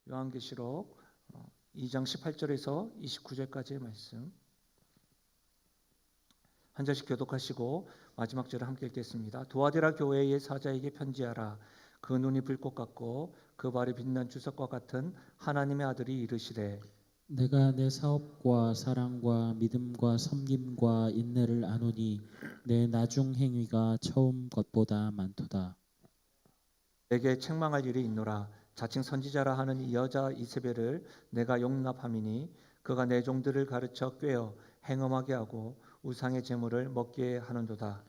요한계시록 2장 18절에서 29절까지의 말씀 한 절씩 교독하시고 마지막 절을 함께 읽겠습니다. 두아디라 교회의 사자에게 편지하라. 그 눈이 불꽃 같고 그 발이 빛난 주석과 같은 하나님의 아들이 이르시되 내가 내 사업과 사랑과 믿음과 섬김과 인내를 아노니 내 나중 행위가 처음 것보다 많도다. 내게 책망할 일이 있노라. 자칭 선지자라 하는 이 여자 이세벨을 내가 용납함이니 그가 내 종들을 가르쳐 꾀어 행음하게 하고 우상의 제물을 먹게 하는도다.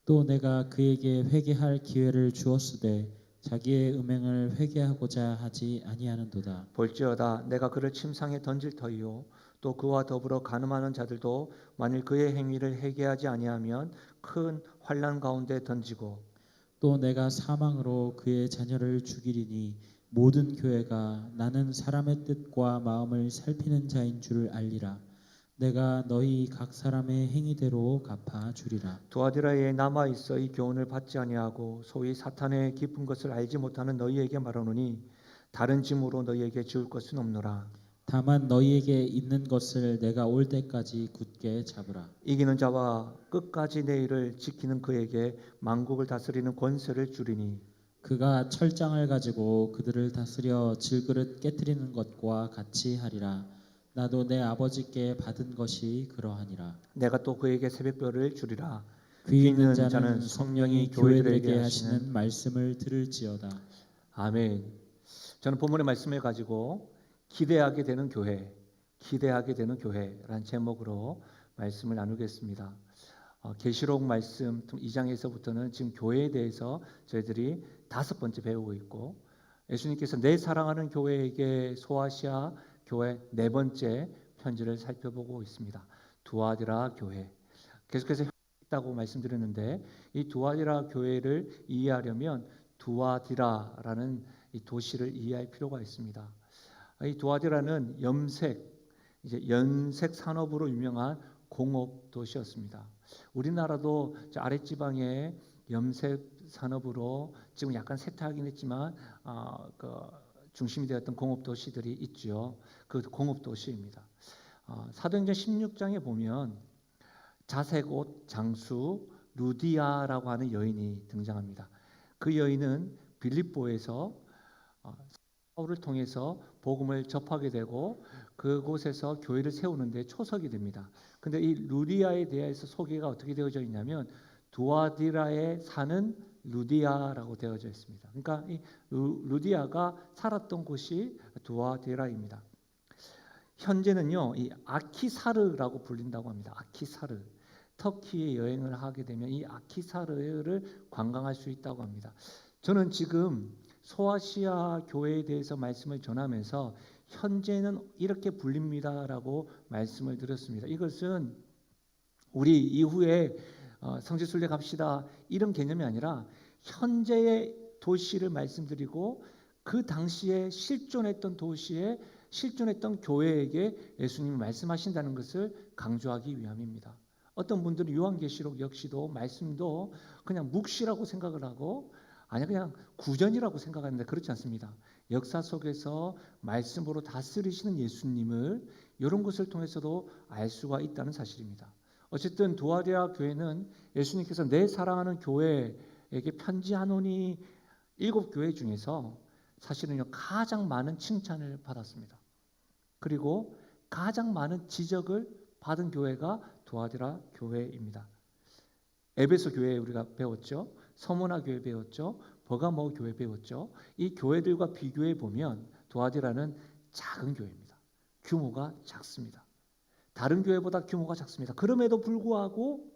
또 내가 그에게 회개할 기회를 주었으되 자기의 음행을 회개하고자 하지 아니하는도다. 볼지어다 내가 그를 침상에 던질 터이요 또 그와 더불어 간음하는 자들도 만일 그의 행위를 회개하지 아니하면 큰 환난 가운데 던지고 또 내가 사망으로 그의 자녀를 죽이리니 모든 교회가 나는 사람의 뜻과 마음을 살피는 자인 줄을 알리라. 내가 너희 각 사람의 행위대로 갚아 주리라. 두아디라에 남아 있어 이 교훈을 받지 아니하고 소위 사탄의 깊은 것을 알지 못하는 너희에게 말하노니 다른 짐으로 너희에게 지울 것은 없노라. 다만 너희에게 있는 것을 내가 올 때까지 굳게 잡으라. 이기는 자와 끝까지 내 일을 지키는 그에게 만국을 다스리는 권세를 주리니 그가 철장을 가지고 그들을 다스려 질그릇 깨뜨리는 것과 같이 하리라. 나도 내 아버지께 받은 것이 그러하니라. 내가 또 그에게 새벽별을 주리라. 귀 있는 자는 성령이 교회들에게 하시는 말씀을 들을지어다. 아멘. 저는 본문의 말씀을 가지고 기대하게 되는 교회라는 제목으로 말씀을 나누겠습니다. 계시록 말씀 2장에서부터는 지금 교회에 대해서 저희들이 5번째 배우고 있고 예수님께서 내 사랑하는 교회에게 소아시아 교회 4번째 편지를 살펴보고 있습니다. 두아디라 교회. 계속해서 있다고 말씀드렸는데 이 두아디라 교회를 이해하려면 두아디라라는 이 도시를 이해할 필요가 있습니다. 이 두아디라는 연색 산업으로 유명한 공업 도시였습니다. 우리나라도 아랫지방에 염색 산업으로 지금 약간 쇠퇴하긴 했지만 중심이 되었던 공업 도시들이 있죠. 그 공업 도시입니다. 사도행전 16장에 보면 자색 옷 장수 루디아라고 하는 여인이 등장합니다. 그 여인은 빌립보에서 사울을 통해서 복음을 접하게 되고 그곳에서 교회를 세우는데 초석이 됩니다. 근데 이 루디아에 대해서 소개가 어떻게 되어져 있냐면 두아디라에 사는 루디아라고 되어져 있습니다. 그러니까 이 루디아가 살았던 곳이 두아디라입니다. 현재는요, 이 아키사르라고 불린다고 합니다. 아키사르. 터키에 여행을 하게 되면 이 아키사르를 관광할 수 있다고 합니다. 저는 지금 소아시아 교회에 대해서 말씀을 전하면서 현재는 이렇게 불립니다라고 말씀을 드렸습니다. 이것은 우리 이후에 성지순례 갑시다 이런 개념이 아니라 현재의 도시를 말씀드리고 그 당시에 실존했던 도시에 실존했던 교회에게 예수님이 말씀하신다는 것을 강조하기 위함입니다. 어떤 분들은 요한계시록 역시도 말씀도 그냥 묵시라고 생각을 하고 아니 그냥 구전이라고 생각하는데 그렇지 않습니다. 역사 속에서 말씀으로 다스리시는 예수님을 이런 것을 통해서도 알 수가 있다는 사실입니다. 어쨌든 두아디라 교회는 예수님께서 내 사랑하는 교회에게 편지하노니 7교회 중에서 사실은요 가장 많은 칭찬을 받았습니다. 그리고 가장 많은 지적을 받은 교회가 두아디라 교회입니다. 에베소 교회 우리가 배웠죠. 서문화 교회 배웠죠. 버가모 교회 배웠죠. 이 교회들과 비교해 보면 두아디라는 작은 교회입니다. 규모가 작습니다. 다른 교회보다 규모가 작습니다. 그럼에도 불구하고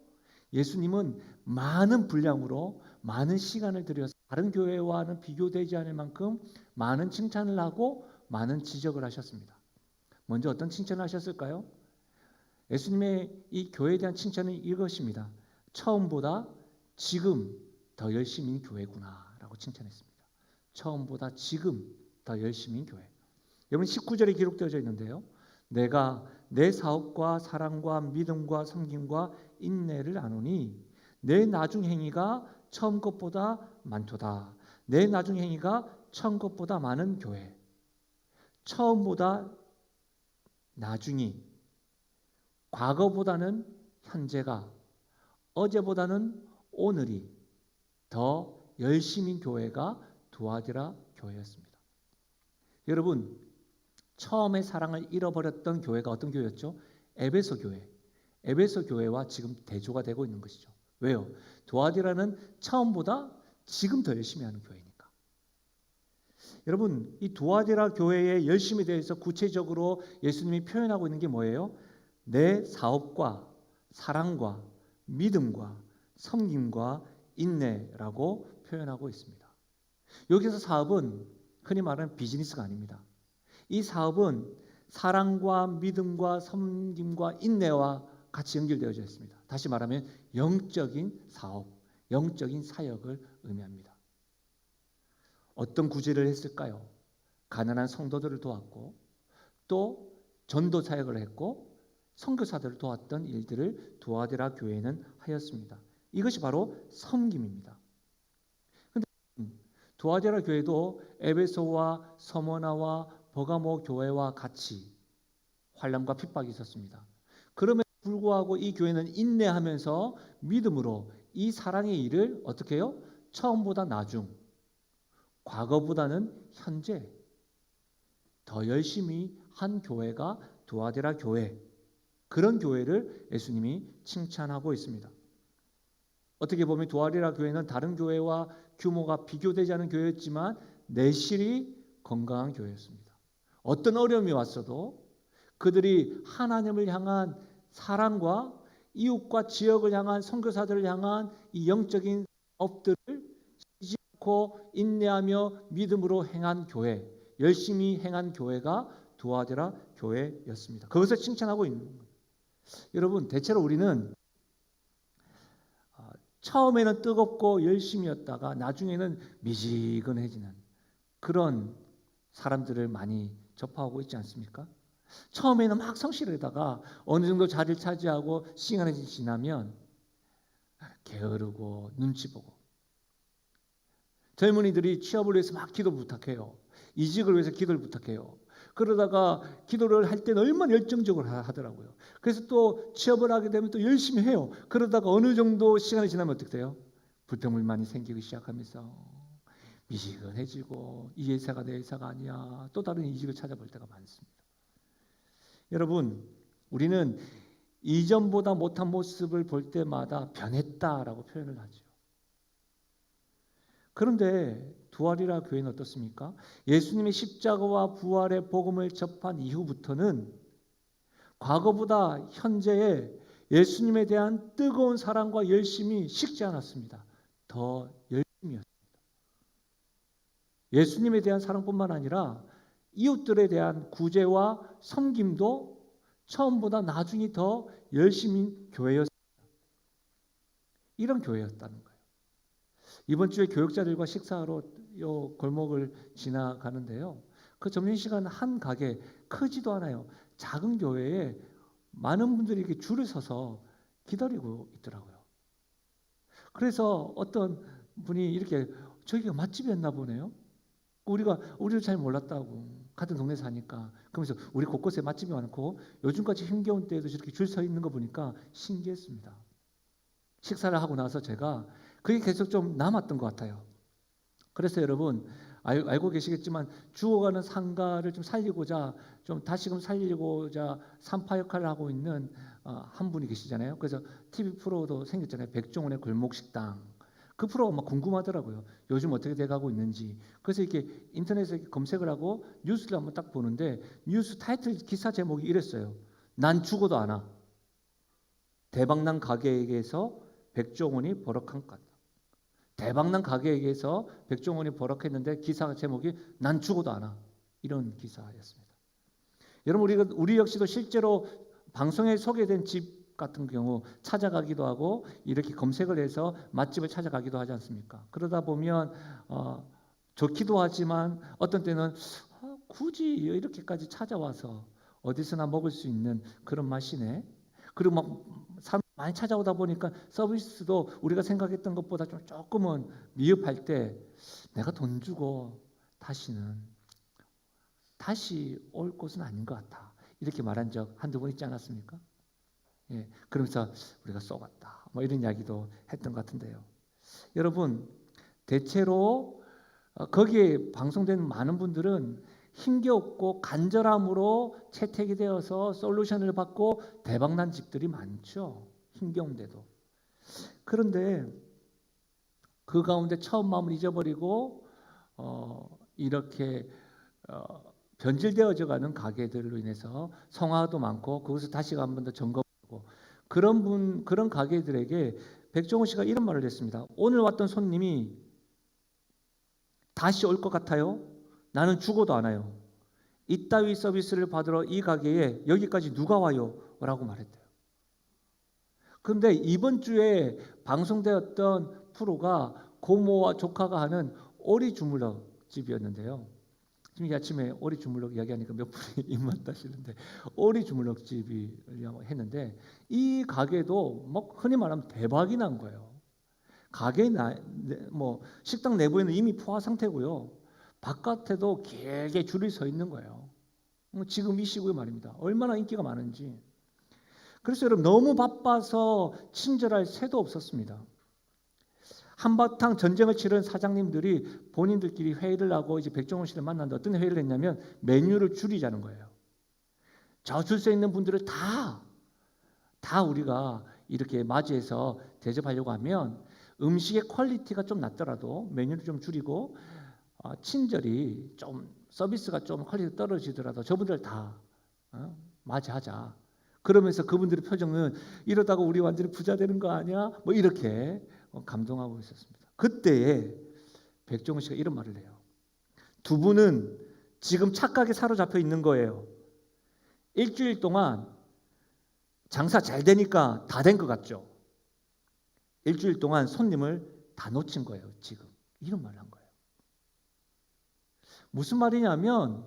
예수님은 많은 분량으로 많은 시간을 들여서 다른 교회와는 비교되지 않을 만큼 많은 칭찬을 하고 많은 지적을 하셨습니다. 먼저 어떤 칭찬을 하셨을까요? 예수님의 이 교회에 대한 칭찬은 이것입니다. 처음보다 지금 더 열심인 교회구나 라고 칭찬했습니다. 처음보다 지금 더 열심인 교회. 여러분 19절에 기록되어져 있는데요. 내가 내 사업과 사랑과 믿음과 섬김과 인내를 아노니 내 나중 행위가 처음 것보다 많도다. 내 나중 행위가 처음 것보다 많은 교회. 처음보다 나중이, 과거보다는 현재가, 어제보다는 오늘이 더 열심인 교회가 두아디라 교회였습니다. 여러분, 처음에 사랑을 잃어버렸던 교회가 어떤 교회였죠? 에베소 교회. 에베소 교회와 지금 대조가 되고 있는 것이죠. 왜요? 두아디라는 처음보다 지금 더 열심히 하는 교회니까. 여러분, 이 두아디라 교회의 열심에 대해서 구체적으로 예수님이 표현하고 있는 게 뭐예요? 내 사업과 사랑과 믿음과 섬김과 인내라고 표현하고 있습니다. 여기서 사업은 흔히 말하는 비즈니스가 아닙니다. 이 사업은 사랑과 믿음과 섬김과 인내와 같이 연결되어져 있습니다. 다시 말하면 영적인 사업, 영적인 사역을 의미합니다. 어떤 구제를 했을까요? 가난한 성도들을 도왔고 또 전도 사역을 했고 선교사들을 도왔던 일들을 두아디라 교회는 하였습니다. 이것이 바로 섬김입니다. 그런데 두아디라 교회도 에베소와 서머나와 버가모 교회와 같이 환난과 핍박이 있었습니다. 그럼에도 불구하고 이 교회는 인내하면서 믿음으로 이 사랑의 일을 어떻게 해요? 처음보다 나중, 과거보다는 현재 더 열심히 한 교회가 두아디라 교회, 그런 교회를 예수님이 칭찬하고 있습니다. 어떻게 보면 두아디라 교회는 다른 교회와 규모가 비교되지 않은 교회였지만 내실이 건강한 교회였습니다. 어떤 어려움이 왔어도 그들이 하나님을 향한 사랑과 이웃과 지역을 향한 선교사들을 향한 이 영적인 업들을 쉬지 않고 인내하며 믿음으로 행한 교회, 열심히 행한 교회가 두아디라 교회였습니다. 그것을 칭찬하고 있는 거예요. 여러분, 대체로 우리는 처음에는 뜨겁고 열심이었다가 나중에는 미지근해지는 그런 사람들을 많이 접하고 있지 않습니까? 처음에는 막 성실하다가 어느 정도 자리를 차지하고 시간이 지나면 게으르고 눈치 보고, 젊은이들이 취업을 위해서 막 기도를 부탁해요. 이직을 위해서 기도를 부탁해요. 그러다가 기도를 할 때는 얼마나 열정적으로 하더라고요. 그래서 또 취업을 하게 되면 또 열심히 해요. 그러다가 어느 정도 시간이 지나면 어떻게 돼요? 불평불만이 생기기 시작하면서 미지근해지고 이 회사가 내 회사가 아니야. 또 다른 이직을 찾아볼 때가 많습니다. 여러분, 우리는 이전보다 못한 모습을 볼 때마다 변했다라고 표현을 하죠. 그런데 두아디라 교회는 어떻습니까? 예수님의 십자가와 부활의 복음을 접한 이후부터는 과거보다 현재의 예수님에 대한 뜨거운 사랑과 열심이 식지 않았습니다. 더 열심이었습니다. 예수님에 대한 사랑뿐만 아니라 이웃들에 대한 구제와 섬김도 처음보다 나중이 더 열심인 교회였습니다. 이런 교회였다는 거예요. 이번 주에 교역자들과 식사하러 요 골목을 지나가는데요. 그 점심시간 한 가게, 크지도 않아요. 작은 교회에 많은 분들이 이렇게 줄을 서서 기다리고 있더라고요. 그래서 어떤 분이 이렇게 저기가 맛집이었나 보네요. 우리도 잘 몰랐다고. 같은 동네 사니까. 그러면서 우리 곳곳에 맛집이 많고 요즘까지 힘겨운 때에도 저렇게 줄 서 있는 거 보니까 신기했습니다. 식사를 하고 나서 제가 그게 계속 좀 남았던 것 같아요. 그래서 여러분 알고 계시겠지만 죽어가는 상가를 좀 살리고자 좀 다시금 살리고자 산파 역할을 하고 있는 한 분이 계시잖아요. 그래서 TV 프로도 생겼잖아요. 백종원의 골목식당. 그 프로가 막 궁금하더라고요. 요즘 어떻게 돼가고 있는지. 그래서 이렇게 인터넷에 검색을 하고 뉴스를 한번 딱 보는데 뉴스 타이틀 기사 제목이 이랬어요. 난 죽어도 안 와. 대박난 가게에게서 백종원이 버럭한 것. 대박난 가게에게서 백종원이 버럭했는데 기사 제목이 난 죽어도 안 와. 이런 기사였습니다. 여러분, 우리 역시도 실제로 방송에 소개된 집 같은 경우 찾아가기도 하고 이렇게 검색을 해서 맛집을 찾아가기도 하지 않습니까? 그러다 보면 좋기도 하지만 어떤 때는 굳이 이렇게까지 찾아와서 어디서나 먹을 수 있는 그런 맛이네. 그리고 막 사람 많이 찾아오다 보니까 서비스도 우리가 생각했던 것보다 좀 조금은 미흡할 때 내가 돈 주고 다시는 다시 올 곳은 아닌 것 같아. 이렇게 말한 적 한두 번 있지 않았습니까? 예, 그러면서 우리가 쏘갔다. 뭐 이런 이야기도 했던 것 같은데요. 여러분, 대체로 거기에 방송된 많은 분들은 힘겹고 간절함으로 채택이 되어서 솔루션을 받고 대박난 집들이 많죠. 힘겨운데도. 그런데 그 가운데 처음 마음을 잊어버리고 이렇게 변질되어져가는 가게들로 인해서 성화도 많고 그것을 다시 한 번 더 점검하고 그런 가게들에게 백종원 씨가 이런 말을 했습니다. 오늘 왔던 손님이 다시 올 것 같아요? 나는 죽어도 안 와요. 이따위 서비스를 받으러 이 가게에 여기까지 누가 와요? 라고 말했대요. 그런데 이번 주에 방송되었던 프로가 고모와 조카가 하는 오리 주물럭 집이었는데요. 지금 이 아침에 오리 주물럭 이야기하니까 몇 분이 입맛 다시는데 오리 주물럭 집이 했는데 이 가게도 뭐 흔히 말하면 대박이 난 거예요. 가게 뭐 식당 내부에는 이미 포화 상태고요. 바깥에도 길게 줄이 서 있는 거예요. 지금 이 시국에 말입니다. 얼마나 인기가 많은지. 그래서 여러분 너무 바빠서 친절할 새도 없었습니다. 한바탕 전쟁을 치른 사장님들이 본인들끼리 회의를 하고 이제 백종원 씨를 만났는데 어떤 회의를 했냐면 메뉴를 줄이자는 거예요. 저 줄 서 있는 분들을 다 우리가 이렇게 맞이해서 대접하려고 하면 음식의 퀄리티가 좀 낮더라도 메뉴를 좀 줄이고 친절히 좀 서비스가 좀 퀄리티 떨어지더라도 저분들 다 맞이하자. 그러면서 그분들의 표정은 이러다가 우리 완전히 부자 되는 거 아니야? 뭐 이렇게 감동하고 있었습니다. 그때에 백종원 씨가 이런 말을 해요. 두 분은 지금 착각에 사로잡혀 있는 거예요. 일주일 동안 장사 잘 되니까 다 된 것 같죠? 일주일 동안 손님을 다 놓친 거예요. 지금 이런 말을 한 거예요. 무슨 말이냐면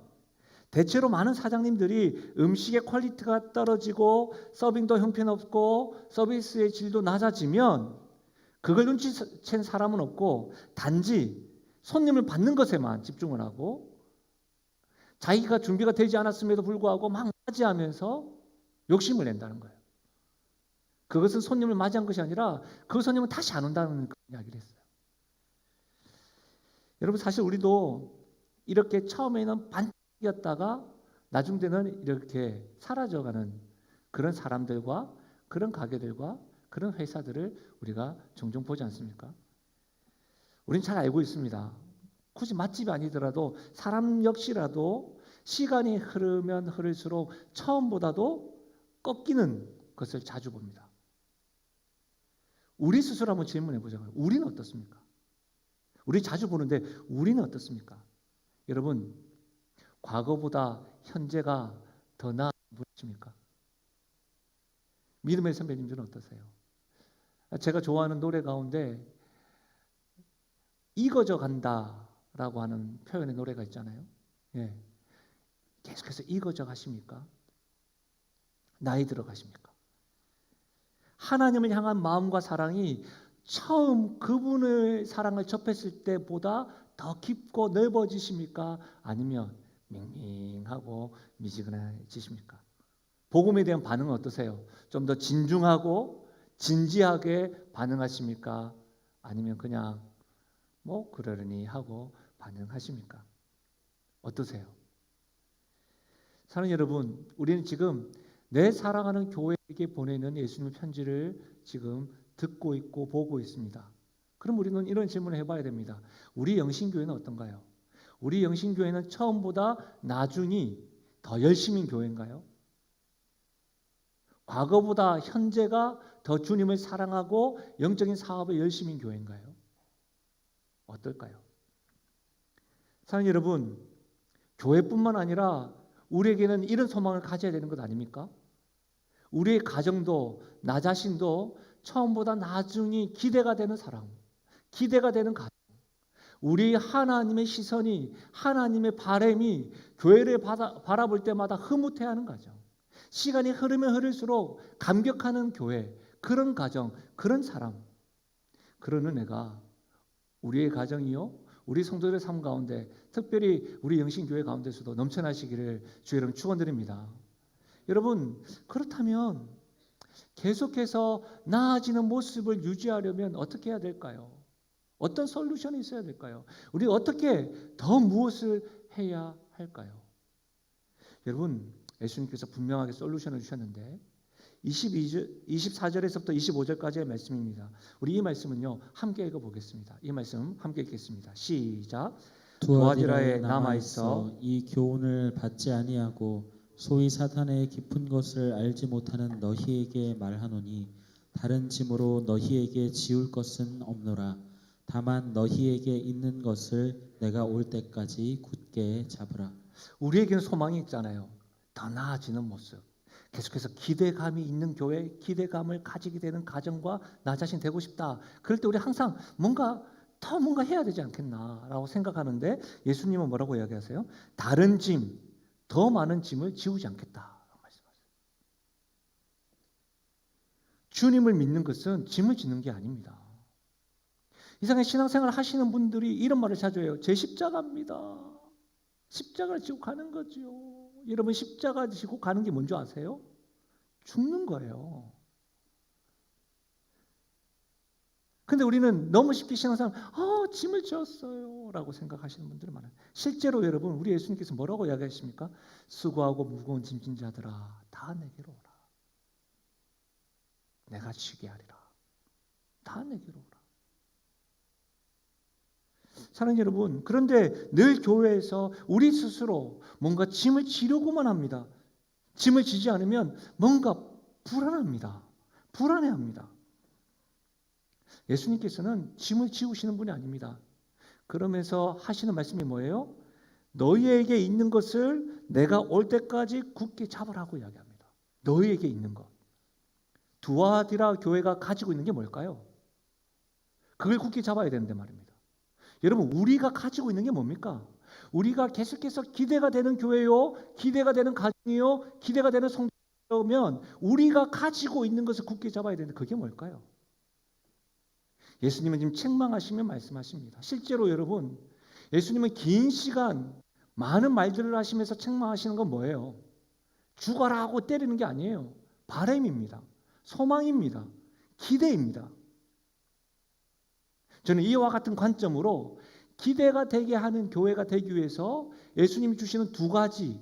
대체로 많은 사장님들이 음식의 퀄리티가 떨어지고 서빙도 형편없고 서비스의 질도 낮아지면 그걸 눈치챈 사람은 없고 단지 손님을 받는 것에만 집중을 하고 자기가 준비가 되지 않았음에도 불구하고 막 맞이하면서 욕심을 낸다는 거예요. 그것은 손님을 맞이한 것이 아니라 그 손님은 다시 안 온다는 이야기를 했어요. 여러분 사실 우리도 이렇게 처음에는 반짝이었다가 나중 되는 이렇게 사라져가는 그런 사람들과 그런 가게들과 그런 회사들을 우리가 종종 보지 않습니까? 우리는 잘 알고 있습니다. 굳이 맛집이 아니더라도 사람 역시라도 시간이 흐르면 흐를수록 처음보다도 꺾이는 것을 자주 봅니다. 우리 스스로 한번 질문해 보자고요. 우리는 어떻습니까? 우리 자주 보는데 우리는 어떻습니까? 여러분, 과거보다 현재가 더 나아지십니까? 믿음의 선배님들은 어떠세요? 제가 좋아하는 노래 가운데 익어져 간다라고 하는 표현의 노래가 있잖아요. 예. 계속해서 익어져 가십니까? 나이 들어 가십니까? 하나님을 향한 마음과 사랑이 처음 그분의 사랑을 접했을 때보다 더 깊고 넓어지십니까? 아니면 밍밍하고 미지근해지십니까? 복음에 대한 반응은 어떠세요? 좀 더 진중하고 진지하게 반응하십니까? 아니면 그냥 뭐 그러려니 하고 반응하십니까? 어떠세요? 사랑하는 여러분, 우리는 지금 내 사랑하는 교회에게 보내는 예수님의 편지를 지금 듣고 있고 보고 있습니다. 그럼 우리는 이런 질문을 해봐야 됩니다. 우리 영신교회는 어떤가요? 우리 영신교회는 처음보다 나중이 더 열심인 교회인가요? 과거보다 현재가 더 주님을 사랑하고 영적인 사업에 열심인 교회인가요? 어떨까요? 사랑하는 여러분, 교회뿐만 아니라 우리에게는 이런 소망을 가져야 되는 것 아닙니까? 우리의 가정도 나 자신도 처음보다 나중이 기대가 되는 사람, 기대가 되는 가정, 우리 하나님의 시선이 하나님의 바람이 교회를 바라볼 때마다 흐뭇해하는 가정, 시간이 흐르면 흐를수록 감격하는 교회, 그런 가정, 그런 사람, 그런 은혜가 우리의 가정이요, 우리 성도들의 삶 가운데 특별히 우리 영신교회 가운데서도 넘쳐나시기를 주의 이름 축원드립니다. 여러분 그렇다면 계속해서 나아지는 모습을 유지하려면 어떻게 해야 될까요? 어떤 솔루션이 있어야 될까요? 우리 어떻게 더 무엇을 해야 할까요? 여러분 예수님께서 분명하게 솔루션을 주셨는데 24절에서부터 25절까지의 말씀입니다. 우리 이 말씀은요 함께 읽어보겠습니다. 이 말씀 함께 읽겠습니다. 시작. 두아디라에 남아있어 이 교훈을 받지 아니하고 소위 사탄의 깊은 것을 알지 못하는 너희에게 말하노니 다른 짐으로 너희에게 지울 것은 없노라. 다만 너희에게 있는 것을 내가 올 때까지 굳게 잡으라. 우리에게는 소망이 있잖아요. 더 나아지는 모습. 계속해서 기대감이 있는 교회, 기대감을 가지게 되는 가정과 나 자신 되고 싶다. 그럴 때 우리 항상 뭔가 해야 되지 않겠나라고 생각하는데 예수님은 뭐라고 이야기하세요? 다른 짐, 더 많은 짐을 지우지 않겠다라고 말씀하세요. 주님을 믿는 것은 짐을 지는 게 아닙니다. 이상의 신앙생활 하시는 분들이 이런 말을 자주 해요. 제 십자가입니다. 십자가를 지고 가는 거죠. 여러분 십자가 지고 가는 게 뭔지 아세요? 죽는 거예요. 근데 우리는 너무 쉽게 신앙생활 짐을 지었어요 라고 생각하시는 분들이 많아요. 실제로 여러분 우리 예수님께서 뭐라고 이야기하십니까? 수고하고 무거운 짐진 자들아 다 내게로 오라. 내가 쉬게 하리라. 다 내게로 오라. 사랑하는 여러분, 그런데 늘 교회에서 우리 스스로 뭔가 짐을 지려고만 합니다. 짐을 지지 않으면 뭔가 불안합니다. 불안해합니다. 예수님께서는 짐을 지우시는 분이 아닙니다. 그러면서 하시는 말씀이 뭐예요? 너희에게 있는 것을 내가 올 때까지 굳게 잡으라고 이야기합니다. 너희에게 있는 것. 두아디라 교회가 가지고 있는 게 뭘까요? 그걸 굳게 잡아야 되는데 말입니다. 여러분 우리가 가지고 있는 게 뭡니까? 우리가 계속해서 기대가 되는 교회요, 기대가 되는 가정이요, 기대가 되는 성도면 우리가 가지고 있는 것을 굳게 잡아야 되는데 그게 뭘까요? 예수님은 지금 책망하시며 말씀하십니다. 실제로 여러분 예수님은 긴 시간 많은 말들을 하시면서 책망하시는 건 뭐예요? 죽어라 하고 때리는 게 아니에요. 바람입니다. 소망입니다. 기대입니다. 저는 이와 같은 관점으로 기대가 되게 하는 교회가 되기 위해서 예수님이 주시는 두 가지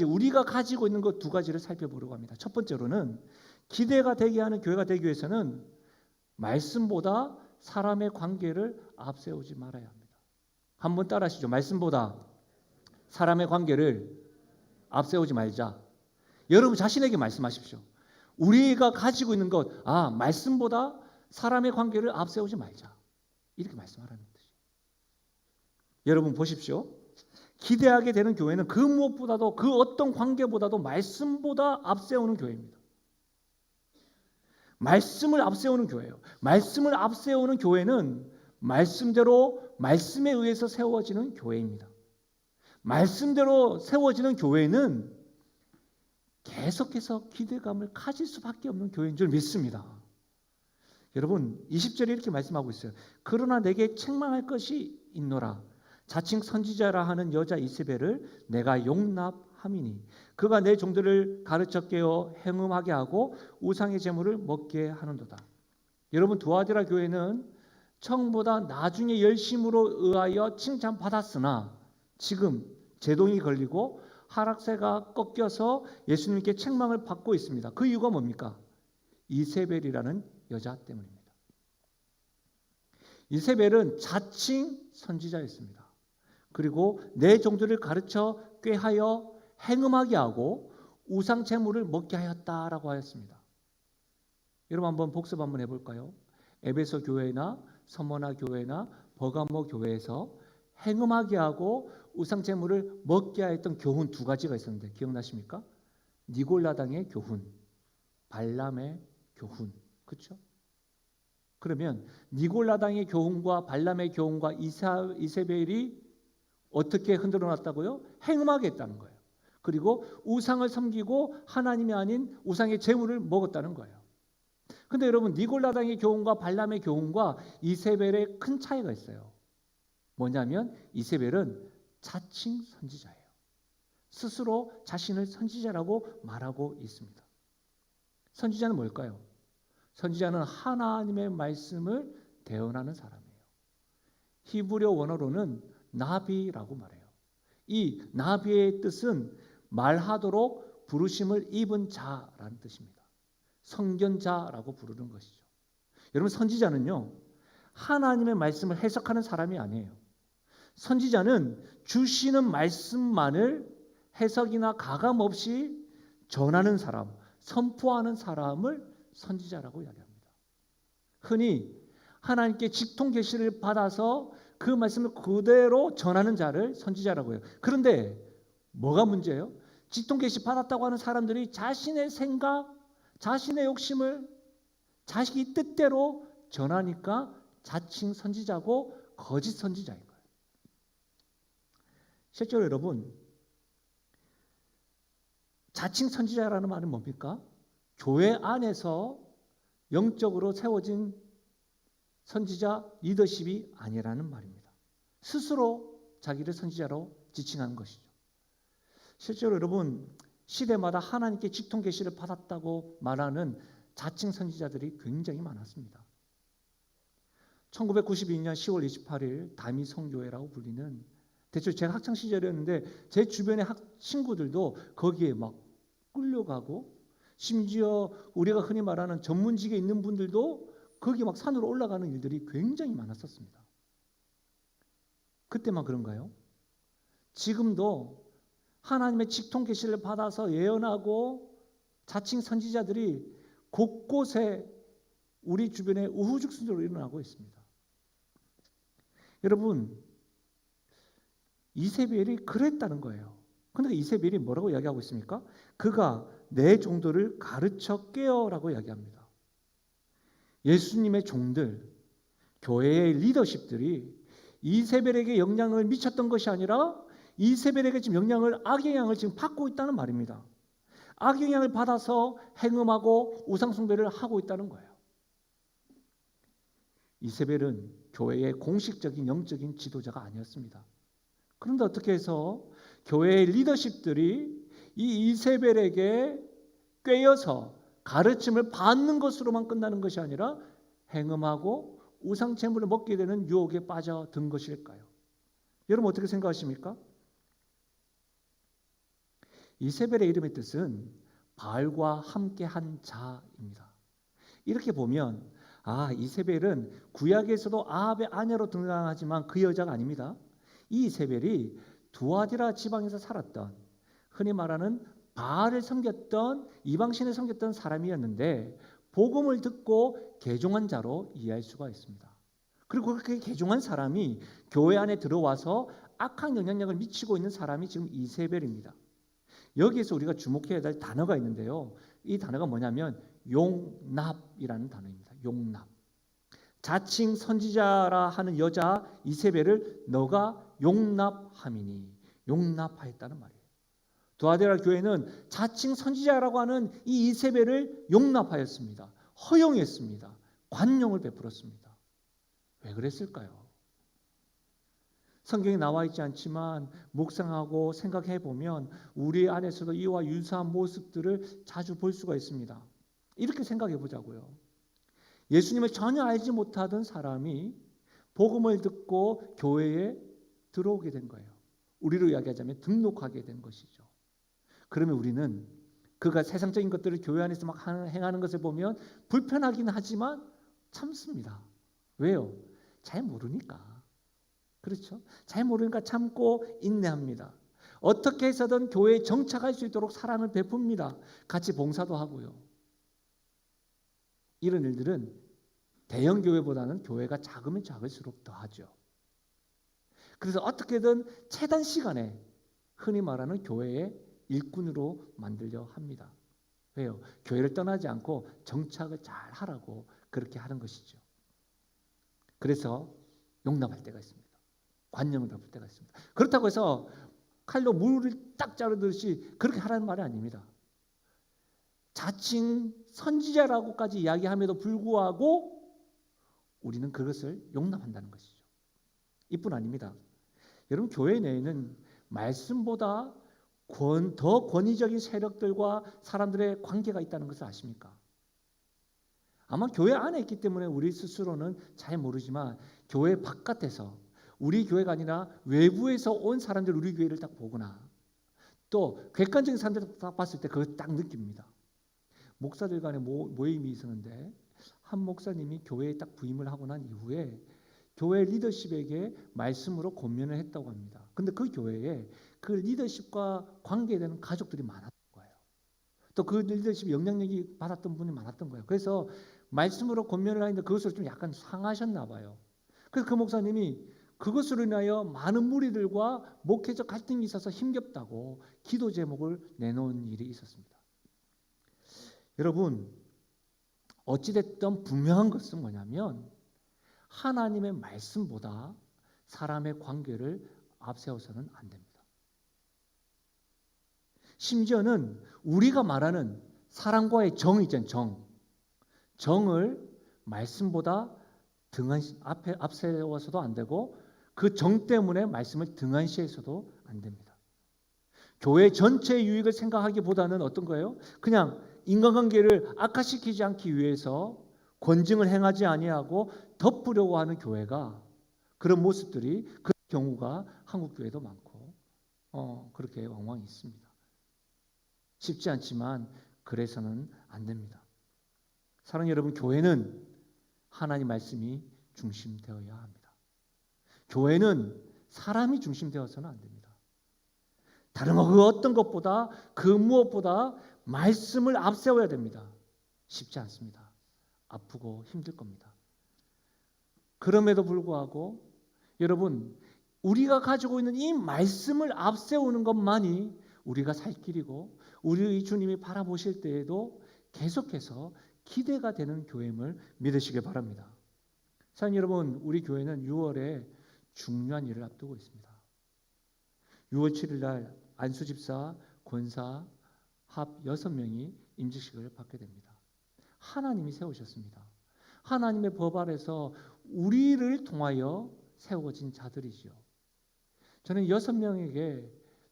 우리가 가지고 있는 것 두 가지를 살펴보려고 합니다. 첫 번째로는 기대가 되게 하는 교회가 되기 위해서는 말씀보다 사람의 관계를 앞세우지 말아야 합니다. 한번 따라하시죠. 말씀보다 사람의 관계를 앞세우지 말자. 여러분 자신에게 말씀하십시오. 우리가 가지고 있는 것, 말씀보다 사람의 관계를 앞세우지 말자. 이렇게 말씀하라는 뜻이에요. 여러분 보십시오. 기대하게 되는 교회는 그 무엇보다도 그 어떤 관계보다도 말씀보다 앞세우는 교회입니다. 말씀을 앞세우는 교회예요. 말씀을 앞세우는 교회는 말씀대로 말씀에 의해서 세워지는 교회입니다. 말씀대로 세워지는 교회는 계속해서 기대감을 가질 수밖에 없는 교회인 줄 믿습니다. 여러분 20절에 이렇게 말씀하고 있어요. 그러나 내게 책망할 것이 있노라. 자칭 선지자라 하는 여자 이세벨을 내가 용납함이니 그가 내 종들을 가르쳐 깨어 행음하게 하고 우상의 제물을 먹게 하는도다. 여러분 두아디라 교회는 청보다 나중에 열심으로 의하여 칭찬받았으나 지금 제동이 걸리고 하락세가 꺾여서 예수님께 책망을 받고 있습니다. 그 이유가 뭡니까? 이세벨이라는 여자 때문입니다. 이세벨은 자칭 선지자였습니다. 그리고 내 종들을 가르쳐 꾀하여 행음하게 하고 우상 제물을 먹게 하였다라고 하였습니다. 여러분 한번 복습 한번 해볼까요? 에베소 교회나 서머나 교회나 버가모 교회에서 행음하게 하고 우상 제물을 먹게 하였던 교훈 두 가지가 있었는데 기억나십니까? 니골라당의 교훈, 발람의 교훈. 그렇죠? 그러면 니골라당의 교훈과 발람의 교훈과 이세벨이 어떻게 흔들어 놨다고요? 행음하게 했다는 거예요. 그리고 우상을 섬기고 하나님이 아닌 우상의 제물을 먹었다는 거예요. 근데 여러분 니골라당의 교훈과 발람의 교훈과 이세벨의 큰 차이가 있어요. 뭐냐면 이세벨은 자칭 선지자예요. 스스로 자신을 선지자라고 말하고 있습니다. 선지자는 뭘까요? 선지자는 하나님의 말씀을 대언하는 사람이에요. 히브리어 원어로는 나비라고 말해요. 이 나비의 뜻은 말하도록 부르심을 입은 자라는 뜻입니다. 선견자라고 부르는 것이죠. 여러분, 선지자는요, 하나님의 말씀을 해석하는 사람이 아니에요. 선지자는 주시는 말씀만을 해석이나 가감 없이 전하는 사람, 선포하는 사람을 선지자라고 이야기합니다. 흔히 하나님께 직통 계시를 받아서 그 말씀을 그대로 전하는 자를 선지자라고 해요. 그런데 뭐가 문제예요? 직통 계시 받았다고 하는 사람들이 자신의 생각, 자신의 욕심을 자기 뜻대로 전하니까 자칭 선지자고 거짓 선지자인 거예요. 실제로 여러분, 자칭 선지자라는 말은 뭡니까? 교회 안에서 영적으로 세워진 선지자 리더십이 아니라는 말입니다. 스스로 자기를 선지자로 지칭하는 것이죠. 실제로 여러분, 시대마다 하나님께 직통 계시를 받았다고 말하는 자칭 선지자들이 굉장히 많았습니다. 1992년 10월 28일 다미 성교회라고 불리는, 대체 제가 학창 시절이었는데 제 주변의 친구들도 거기에 막 끌려가고, 심지어 우리가 흔히 말하는 전문직에 있는 분들도 거기 막 산으로 올라가는 일들이 굉장히 많았었습니다. 그때만 그런가요? 지금도 하나님의 직통 계시를 받아서 예언하고 자칭 선지자들이 곳곳에 우리 주변에 우후죽순으로 일어나고 있습니다. 여러분, 이세벨이 그랬다는 거예요. 그런데 이세벨이 뭐라고 이야기하고 있습니까? 그가 내 종들을 가르쳐 깨어라고 이야기합니다. 예수님의 종들, 교회의 리더십들이 이세벨에게 영향을 미쳤던 것이 아니라 이세벨에게 지금 악영향을 지금 받고 있다는 말입니다. 악영향을 받아서 행음하고 우상숭배를 하고 있다는 거예요. 이세벨은 교회의 공식적인 영적인 지도자가 아니었습니다. 그런데 어떻게 해서 교회의 리더십들이 이 이세벨에게 꿰어서 가르침을 받는 것으로만 끝나는 것이 아니라 행음하고 우상 제물을 먹게 되는 유혹에 빠져든 것일까요? 여러분 어떻게 생각하십니까? 이세벨의 이름의 뜻은 바알과 함께한 자입니다. 이렇게 보면 이세벨은 구약에서도 아합의 아내로 등장하지만 그 여자가 아닙니다. 이 이세벨이 두아디라 지방에서 살았던, 흔히 말하는 바알을 섬겼던, 이방신을 섬겼던 사람이었는데 복음을 듣고 개종한 자로 이해할 수가 있습니다. 그리고 그렇게 개종한 사람이 교회 안에 들어와서 악한 영향력을 미치고 있는 사람이 지금 이세벨입니다. 여기에서 우리가 주목해야 될 단어가 있는데요. 이 단어가 뭐냐면 용납이라는 단어입니다. 용납. 자칭 선지자라 하는 여자 이세벨을 너가 용납함이니, 용납하였다는 말이에요. 두아디라 교회는 자칭 선지자라고 하는 이 이세벨을 용납하였습니다. 허용했습니다. 관용을 베풀었습니다. 왜 그랬을까요? 성경에 나와 있지 않지만 묵상하고 생각해 보면 우리 안에서도 이와 유사한 모습들을 자주 볼 수가 있습니다. 이렇게 생각해 보자고요. 예수님을 전혀 알지 못하던 사람이 복음을 듣고 교회에 들어오게 된 거예요. 우리로 이야기하자면 등록하게 된 것이죠. 그러면 우리는 그가 세상적인 것들을 교회 안에서 막 행하는 것을 보면 불편하긴 하지만 참습니다. 왜요? 잘 모르니까. 그렇죠? 잘 모르니까 참고 인내합니다. 어떻게 해서든 교회에 정착할 수 있도록 사랑을 베풉니다. 같이 봉사도 하고요. 이런 일들은 대형 교회보다는 교회가 작으면 작을수록 더하죠. 그래서 어떻게든 최단 시간에 흔히 말하는 교회의 일꾼으로 만들려 합니다. 왜요? 교회를 떠나지 않고 정착을 잘 하라고 그렇게 하는 것이죠. 그래서 용납할 때가 있습니다. 관용을 베풀 때가 있습니다. 그렇다고 해서 칼로 물을 딱 자르듯이 그렇게 하라는 말이 아닙니다. 자칭 선지자라고까지 이야기함에도 불구하고 우리는 그것을 용납한다는 것이죠. 이뿐 아닙니다. 여러분 교회 내에는 말씀보다 더 권위적인 세력들과 사람들의 관계가 있다는 것을 아십니까? 아마 교회 안에 있기 때문에 우리 스스로는 잘 모르지만 교회 바깥에서 우리 교회가 아니라 외부에서 온 사람들 우리 교회를 딱 보거나 또 객관적인 사람들 딱 봤을 때 그걸 딱 느낍니다. 목사들 간의 모임이 있었는데 한 목사님이 교회에 딱 부임을 하고 난 이후에 교회 리더십에게 말씀으로 권면을 했다고 합니다. 근데 그 교회에 그 리더십과 관계되는 가족들이 많았던 거예요. 또 그 리더십 영향력이 받았던 분이 많았던 거예요. 그래서 말씀으로 권면을 하는데 그것을 좀 약간 상하셨나 봐요. 그래서 그 목사님이 그것으로 인하여 많은 무리들과 목회적 갈등이 있어서 힘겹다고 기도 제목을 내놓은 일이 있었습니다. 여러분 어찌됐든 분명한 것은 뭐냐면 하나님의 말씀보다 사람의 관계를 앞세워서는 안 됩니다. 심지어는 우리가 말하는 사람과의 정이잖아요. 정을 말씀보다 앞세워서도 안 되고 그 정 때문에 말씀을 등한시해서도 안 됩니다. 교회 전체의 유익을 생각하기보다는 어떤 거예요? 그냥 인간관계를 악화시키지 않기 위해서 권징을 행하지 아니하고 덮으려고 하는 교회가 그런 모습들이 그런 경우가 한국 교회도 많고 그렇게 왕왕 있습니다. 쉽지 않지만 그래서는 안 됩니다. 사랑하는 여러분, 교회는 하나님 말씀이 중심되어야 합니다. 교회는 사람이 중심되어서는 안 됩니다. 다른 그 어떤 것보다 그 무엇보다 말씀을 앞세워야 됩니다. 쉽지 않습니다. 아프고 힘들 겁니다. 그럼에도 불구하고 여러분 우리가 가지고 있는 이 말씀을 앞세우는 것만이 우리가 살 길이고 우리 주님이 바라보실 때에도 계속해서 기대가 되는 교회임을 믿으시길 바랍니다. 사랑하는 여러분, 우리 교회는 6월에 중요한 일을 앞두고 있습니다. 6월 7일 날 안수집사, 권사 합 6명이 임직식을 받게 됩니다. 하나님이 세우셨습니다. 하나님의 법 아래서 우리를 통하여 세워진 자들이지요. 저는 6명에게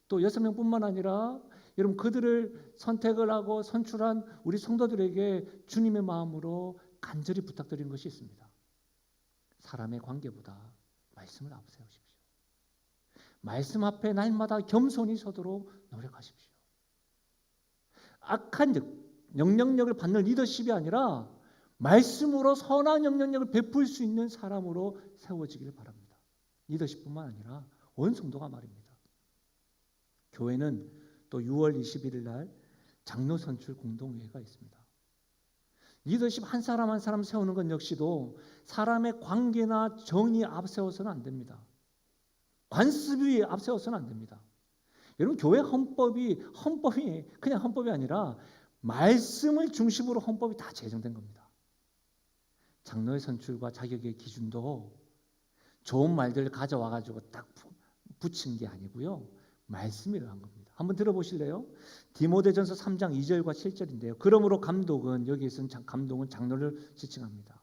또 6명뿐만 아니라 여러분 그들을 선택을 하고 선출한 우리 성도들에게 주님의 마음으로 간절히 부탁드리는 것이 있습니다. 사람의 관계보다 말씀을 앞세우십시오. 말씀 앞에 날마다 겸손히 서도록 노력하십시오. 악한 영향력을 받는 리더십이 아니라 말씀으로 선한 영향력을 베풀 수 있는 사람으로 세워지길 바랍니다. 리더십뿐만 아니라 온 성도가 말입니다. 교회는 또 6월 21일 날 장로 선출 공동회의가 있습니다. 리더십 한 사람 한 사람 세우는 것 역시도 사람의 관계나 정의 앞세워서는 안 됩니다. 관습이 앞세워서는 안 됩니다. 여러분 교회 헌법이 그냥 헌법이 아니라 말씀을 중심으로 헌법이 다 제정된 겁니다. 장로의 선출과 자격의 기준도 좋은 말들을 가져와 가지고 딱 붙인 게 아니고요. 말씀이라 한 겁니다. 한번 들어보실래요? 디모데전서 3장 2절과 7절인데요. 그러므로 여기에서는 감독은 장로를 지칭합니다.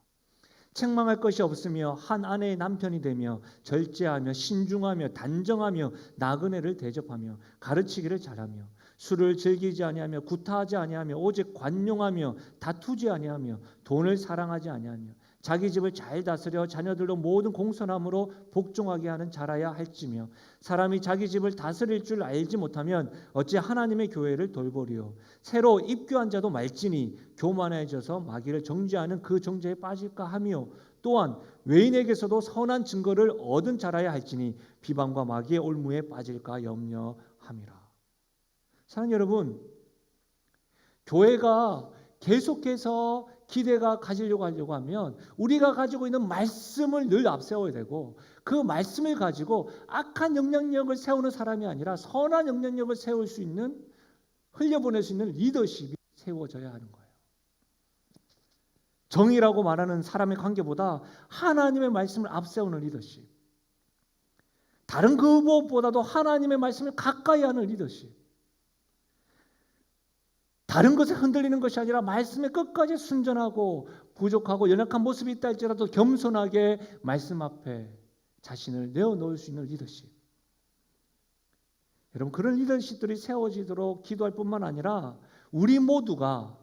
책망할 것이 없으며 한 아내의 남편이 되며 절제하며 신중하며 단정하며 나그네를 대접하며 가르치기를 잘하며 술을 즐기지 아니하며 구타하지 아니하며 오직 관용하며 다투지 아니하며 돈을 사랑하지 아니하며 자기 집을 잘 다스려 자녀들로 모든 공손함으로 복종하게 하는 자라야 할지며 사람이 자기 집을 다스릴 줄 알지 못하면 어찌 하나님의 교회를 돌보리요. 새로 입교한 자도 말지니 교만해져서 마귀를 정죄하는 그 정죄에 빠질까 하며 또한 외인에게서도 선한 증거를 얻은 자라야 할지니 비방과 마귀의 올무에 빠질까 염려함이라. 사랑하는 여러분, 교회가 계속해서 기대가 가지려고 하면 우리가 가지고 있는 말씀을 늘 앞세워야 되고 그 말씀을 가지고 악한 영향력을 세우는 사람이 아니라 선한 영향력을 세울 수 있는 흘려보낼 수 있는 리더십이 세워져야 하는 거예요. 정의라고 말하는 사람의 관계보다 하나님의 말씀을 앞세우는 리더십, 다른 그 무엇보다도 하나님의 말씀을 가까이 하는 리더십, 다른 것에 흔들리는 것이 아니라 말씀에 끝까지 순전하고 부족하고 연약한 모습이 있다 할지라도 겸손하게 말씀 앞에 자신을 내어놓을 수 있는 리더십. 여러분, 그런 리더십들이 세워지도록 기도할 뿐만 아니라 우리 모두가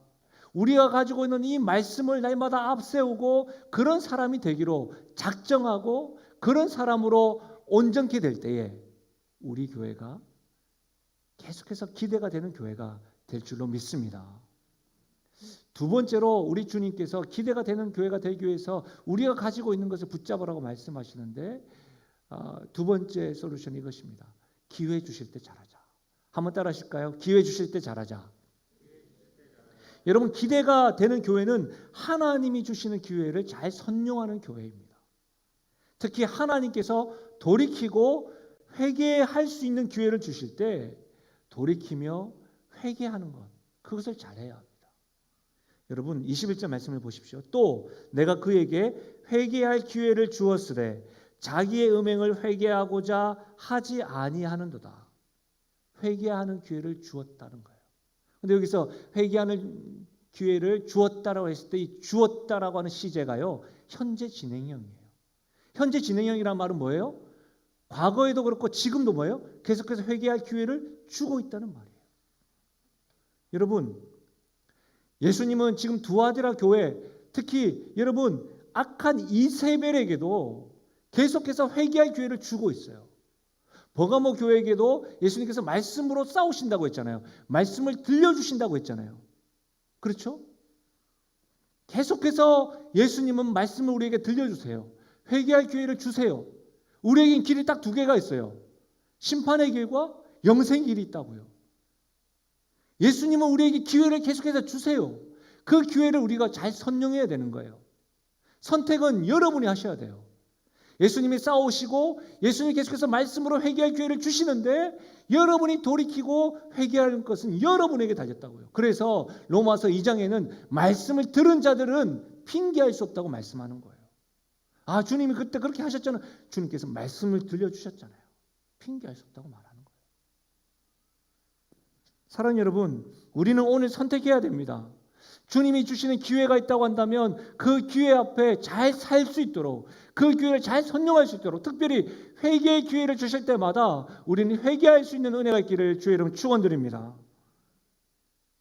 우리가 가지고 있는 이 말씀을 날마다 앞세우고 그런 사람이 되기로 작정하고 그런 사람으로 온전케 될 때에 우리 교회가 계속해서 기대가 되는 교회가 될 줄로 믿습니다. 두 번째로 우리 주님께서 기대가 되는 교회가 되기 위해서 우리가 가지고 있는 것을 붙잡으라고 말씀하시는데 두 번째 솔루션이 이것입니다. 기회 주실 때 잘하자. 한번 따라 하실까요? 기회 주실 때 잘하자. 여러분, 기대가 되는 교회는 하나님이 주시는 기회를 잘 선용하는 교회입니다. 특히 하나님께서 돌이키고 회개할 수 있는 기회를 주실 때 돌이키며 회개하는 것, 그것을 잘해야 합니다. 여러분, 21절 말씀을 보십시오. 또 내가 그에게 회개할 기회를 주었으되 자기의 음행을 회개하고자 하지 아니하는도다. 회개하는 기회를 주었다는 거예요. 근데 여기서 회개하는 기회를 주었다라고 했을 때 이 주었다라고 하는 시제가요, 현재 진행형이에요. 현재 진행형이란 말은 뭐예요? 과거에도 그렇고 지금도 뭐예요? 계속해서 회개할 기회를 주고 있다는 말이에요. 여러분, 예수님은 지금 두아디라 교회, 특히 여러분 악한 이세벨에게도 계속해서 회개할 기회를 주고 있어요. 버가모 교회에게도 예수님께서 말씀으로 싸우신다고 했잖아요. 말씀을 들려주신다고 했잖아요. 그렇죠? 계속해서 예수님은 말씀을 우리에게 들려주세요. 회개할 기회를 주세요. 우리에겐 길이 딱 두 개가 있어요. 심판의 길과 영생의 길이 있다고요. 예수님은 우리에게 기회를 계속해서 주세요. 그 기회를 우리가 잘 선용해야 되는 거예요. 선택은 여러분이 하셔야 돼요. 예수님이 싸우시고 예수님이 계속해서 말씀으로 회개할 기회를 주시는데 여러분이 돌이키고 회개하는 것은 여러분에게 달렸다고요. 그래서 로마서 2장에는 말씀을 들은 자들은 핑계할 수 없다고 말씀하는 거예요. 아, 주님이 그때 그렇게 하셨잖아요. 주님께서 말씀을 들려주셨잖아요. 핑계할 수 없다고 말하는 거예요. 사랑하는 여러분, 우리는 오늘 선택해야 됩니다. 주님이 주시는 기회가 있다고 한다면 그 기회 앞에 잘 살 수 있도록, 그 기회를 잘 선용할 수 있도록, 특별히 회개의 기회를 주실 때마다 우리는 회개할 수 있는 은혜가 있기를 주의 이름 축원드립니다.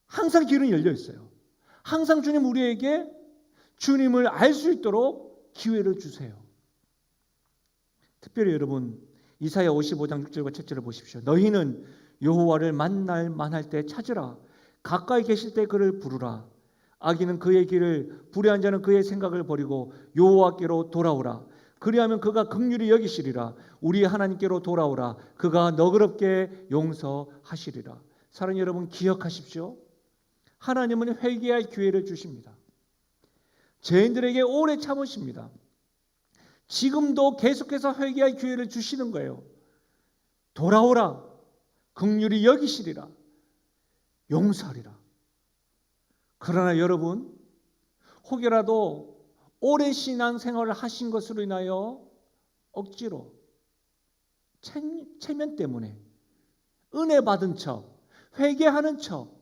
항상 길은 열려 있어요. 항상 주님 우리에게 주님을 알 수 있도록 기회를 주세요. 특별히 여러분, 이사야 55장 6절과 7절을 보십시오. 너희는 여호와를 만날 만할 때 찾으라. 가까이 계실 때 그를 부르라. 악인은 그의 길을, 불의한 자는 그의 생각을 버리고 여호와께로 돌아오라. 그리하면 그가 긍휼히 여기시리라. 우리 하나님께로 돌아오라. 그가 너그럽게 용서하시리라. 사랑하는 여러분, 기억하십시오. 하나님은 회개할 기회를 주십니다. 죄인들에게 오래 참으십니다. 지금도 계속해서 회개할 기회를 주시는 거예요. 돌아오라. 긍휼히 여기시리라. 용서하리라. 그러나 여러분, 혹여라도 오랜 신앙생활을 하신 것으로 인하여 억지로 체면 때문에 은혜 받은 척, 회개하는 척,